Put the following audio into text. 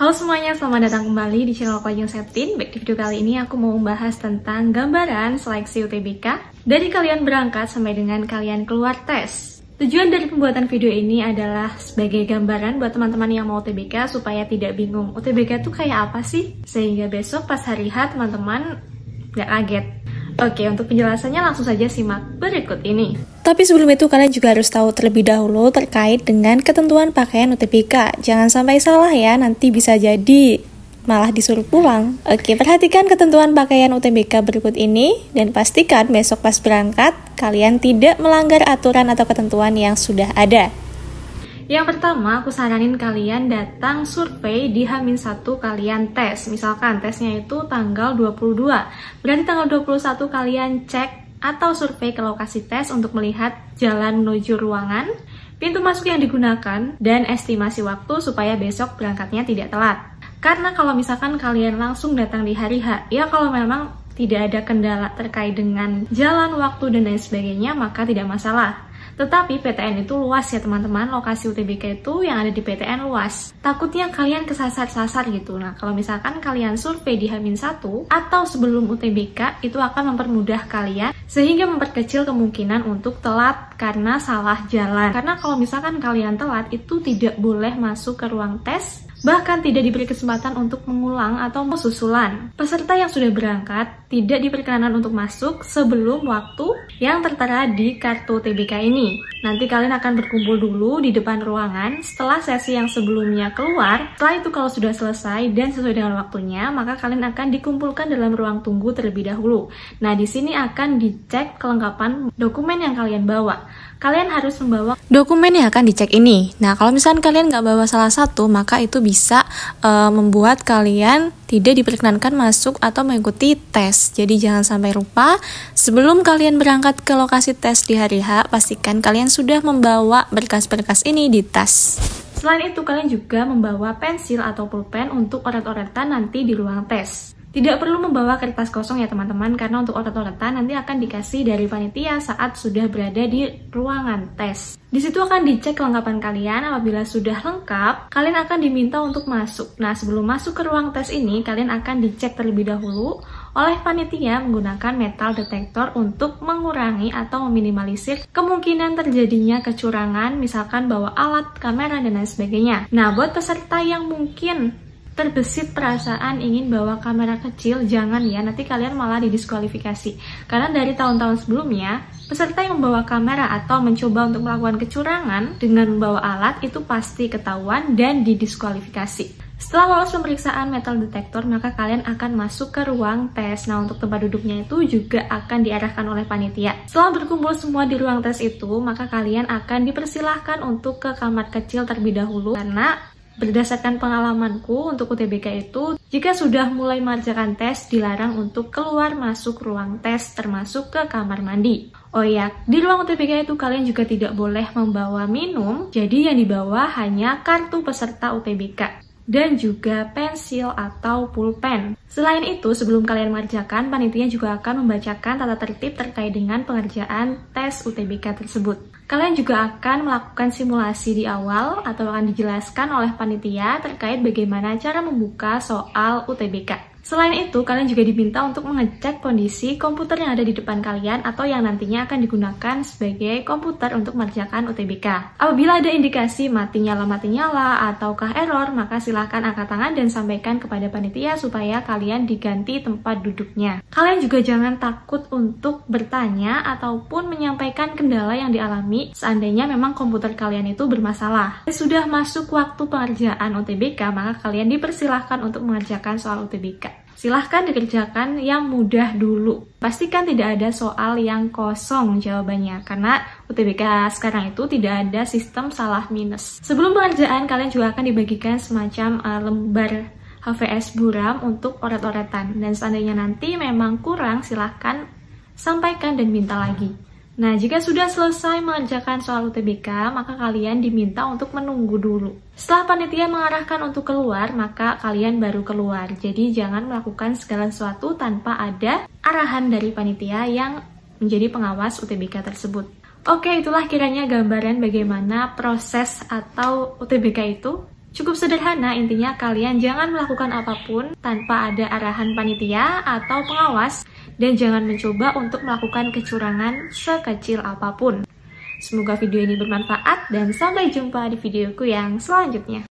Halo semuanya, selamat datang kembali di channel Koyung Septin. Baik, di video kali ini aku mau membahas tentang gambaran seleksi UTBK dari kalian berangkat sampai dengan kalian keluar tes. Tujuan dari pembuatan video ini adalah sebagai gambaran buat teman-teman yang mau UTBK supaya tidak bingung UTBK itu kayak apa sih? Sehingga besok pas hari H teman-teman gak kaget. Oke, untuk penjelasannya langsung saja simak berikut ini. Tapi sebelum itu kalian juga harus tahu terlebih dahulu terkait dengan ketentuan pakaian UTBK. Jangan sampai salah ya, nanti bisa jadi malah disuruh pulang. Oke, perhatikan ketentuan pakaian UTBK berikut ini dan pastikan besok pas berangkat kalian tidak melanggar aturan atau ketentuan yang sudah ada. Yang pertama, aku saranin kalian datang survei di H-1 kalian tes. Misalkan tesnya itu tanggal 22. Berarti tanggal 21 kalian cek atau survei ke lokasi tes untuk melihat jalan menuju ruangan, pintu masuk yang digunakan, dan estimasi waktu supaya besok berangkatnya tidak telat. Karena kalau misalkan kalian langsung datang di hari H, ya kalau memang tidak ada kendala terkait dengan jalan, waktu, dan lain sebagainya, maka tidak masalah. Tetapi PTN itu luas ya teman-teman, lokasi UTBK itu yang ada di PTN luas. Takutnya kalian kesasar-sasar gitu. Nah, kalau misalkan kalian survei di H-1 atau sebelum UTBK, itu akan mempermudah kalian sehingga memperkecil kemungkinan untuk telat karena salah jalan. Karena kalau misalkan kalian telat, itu tidak boleh masuk ke ruang tes, bahkan tidak diberi kesempatan untuk mengulang atau susulan. Peserta yang sudah berangkat tidak diperkenankan untuk masuk sebelum waktu yang tertera di kartu UTBK ini. Nanti kalian akan berkumpul dulu di depan ruangan setelah sesi yang sebelumnya keluar. Setelah itu kalau sudah selesai dan sesuai dengan waktunya, maka kalian akan dikumpulkan dalam ruang tunggu terlebih dahulu. Nah, di sini akan dicek kelengkapan dokumen yang kalian bawa. Kalian harus membawa dokumen yang akan dicek ini. Nah, kalau misalkan kalian nggak bawa salah satu, maka itu bisa membuat kalian tidak diperkenankan masuk atau mengikuti tes. Jadi jangan sampai lupa, sebelum kalian berangkat ke lokasi tes di hari H, pastikan kalian sudah membawa berkas-berkas ini di tas. Selain itu, kalian juga membawa pensil atau pulpen untuk oret-oretan nanti di ruang tes. Tidak perlu membawa kertas kosong ya teman-teman, karena untuk oret-oretan nanti akan dikasih dari panitia saat sudah berada di ruangan tes. Di situ akan dicek kelengkapan kalian. Apabila sudah lengkap, kalian akan diminta untuk masuk. Nah, sebelum masuk ke ruang tes ini, kalian akan dicek terlebih dahulu oleh panitia menggunakan metal detector untuk mengurangi atau meminimalisir kemungkinan terjadinya kecurangan, misalkan bawa alat, kamera, dan lain sebagainya. Nah, buat peserta yang mungkin terbesit perasaan ingin bawa kamera kecil, jangan ya, nanti kalian malah didiskualifikasi. Karena dari tahun-tahun sebelumnya, peserta yang membawa kamera atau mencoba untuk melakukan kecurangan dengan membawa alat itu pasti ketahuan dan didiskualifikasi. Setelah lolos pemeriksaan metal detektor, maka kalian akan masuk ke ruang tes. Nah, untuk tempat duduknya itu juga akan diarahkan oleh panitia. Setelah berkumpul semua di ruang tes itu, maka kalian akan dipersilahkan untuk ke kamar kecil terlebih dahulu. Karena berdasarkan pengalamanku untuk UTBK itu, jika sudah mulai mengerjakan tes, dilarang untuk keluar masuk ruang tes termasuk ke kamar mandi. Oh ya, di ruang UTBK itu kalian juga tidak boleh membawa minum, jadi yang dibawa hanya kartu peserta UTBK dan juga pensil atau pulpen. Selain itu, sebelum kalian mengerjakan, panitia juga akan membacakan tata tertib terkait dengan pengerjaan tes UTBK tersebut. Kalian juga akan melakukan simulasi di awal atau akan dijelaskan oleh panitia terkait bagaimana cara membuka soal UTBK. Selain itu, kalian juga diminta untuk mengecek kondisi komputer yang ada di depan kalian atau yang nantinya akan digunakan sebagai komputer untuk mengerjakan UTBK. Apabila ada indikasi mati nyala ataukah error, maka silahkan angkat tangan dan sampaikan kepada panitia supaya kalian diganti tempat duduknya. Kalian juga jangan takut untuk bertanya ataupun menyampaikan kendala yang dialami seandainya memang komputer kalian itu bermasalah. Sudah masuk waktu pengerjaan UTBK, maka kalian dipersilahkan untuk mengerjakan soal UTBK. Silahkan dikerjakan yang mudah dulu. Pastikan tidak ada soal yang kosong jawabannya, karena UTBK sekarang itu tidak ada sistem salah minus. Sebelum pengerjaan, kalian juga akan dibagikan semacam lembar HVS buram untuk oret-oretan. Dan seandainya nanti memang kurang, silahkan sampaikan dan minta lagi. Nah, jika sudah selesai mengerjakan soal UTBK, maka kalian diminta untuk menunggu dulu. Setelah panitia mengarahkan untuk keluar, maka kalian baru keluar. Jadi jangan melakukan segala sesuatu tanpa ada arahan dari panitia yang menjadi pengawas UTBK tersebut. Oke, itulah kiranya gambaran bagaimana proses atau UTBK itu. Cukup sederhana, intinya kalian jangan melakukan apapun tanpa ada arahan panitia atau pengawas, dan jangan mencoba untuk melakukan kecurangan sekecil apapun. Semoga video ini bermanfaat dan sampai jumpa di videoku yang selanjutnya.